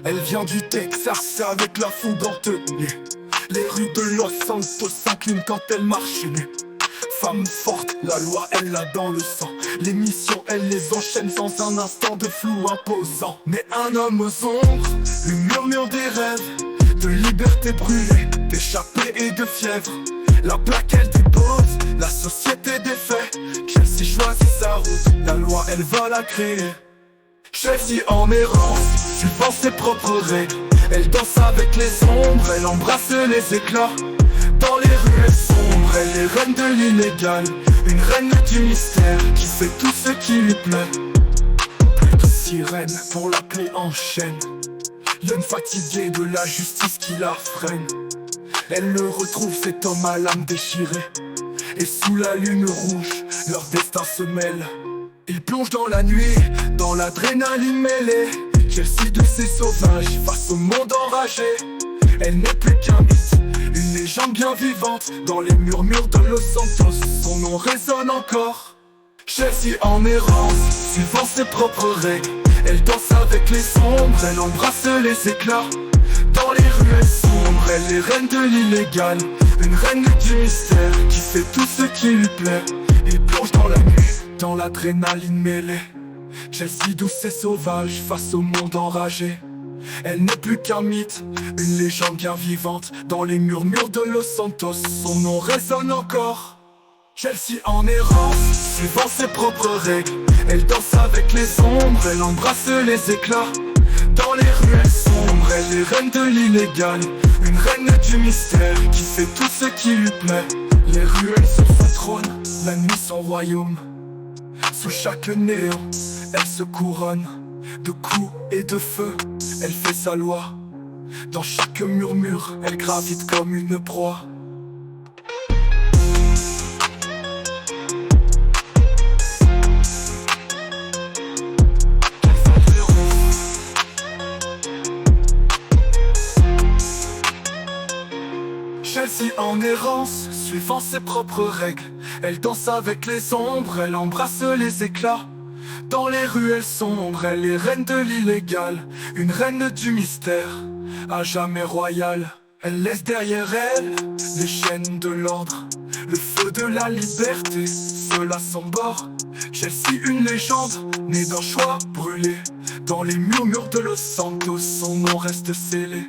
Elle vient du Texas avec la foudre en tenue. Les rues de Los Santos s'inclinent quand elle marche nue. Femme forte, la loi elle l'a dans le sang. Les missions elle les enchaîne sans un instant de flou imposant. Mais un homme aux ombres lui murmure des rêves de liberté brûlée, d'échappée et de fièvre. La plaque elle dépose, la société défait. Chelsea choisit sa route, la loi elle va la créer. Chelsea en errance, suivant ses propres règles. Elle danse avec les ombres, elle embrasse les éclats. Dans les rues elle sombre, elle est reine de l'illégal. Une reine du mystère qui fait tout ce qui lui plaît. Plus de sirène pour l'appeler en chaîne. L'homme fatigué de la justice qui la freine. Elle le retrouve, cet homme à l'âme déchirée. Et sous la lune rouge, leur destin se mêle. Ils plongent dans la nuit, dans l'adrénaline mêlée. Chelsea douce et sauvage, face au monde enragé. Elle n'est plus qu'un mythe, une légende bien vivante. Dans les murmures de Los Santos, son nom résonne encore. Chelsea en errance, suivant ses propres règles. Elle danse avec les ombres, elle embrasse les éclats. Dans les rues elle sombre, elle est reine de l'illégal. Une reine du mystère qui fait tout ce qui lui plaît. Il plonge dans la nuit, dans l'adrénaline mêlée. Chelsea douce et sauvage face au monde enragé. Elle n'est plus qu'un mythe, une légende bien vivante. Dans les murmures de Los Santos, son nom résonne encore. Chelsea en errance, suivant ses propres règles. Elle danse avec les ombres, elle embrasse les éclats. Dans les rues elle sombre, elle est reine de l'illégal. Une reine du mystère qui fait tout ce qui lui plaît. Les ruelles sur son trône, la nuit son royaume. Sous chaque néant, elle se couronne de coups et de feu, elle fait sa loi. Dans chaque murmure, elle gravite comme une proie. Chelsea en errance, suivant ses propres règles. Elle danse avec les ombres, elle embrasse les éclats. Dans les rues elle sombre, elle est reine de l'illégal. Une reine du mystère, à jamais royale. Elle laisse derrière elle les chaînes de l'ordre, le feu de la liberté, seule à son bord. Chelsea une légende, née d'un choix brûlé. Dans les murmures de Los Santos, son nom reste scellé.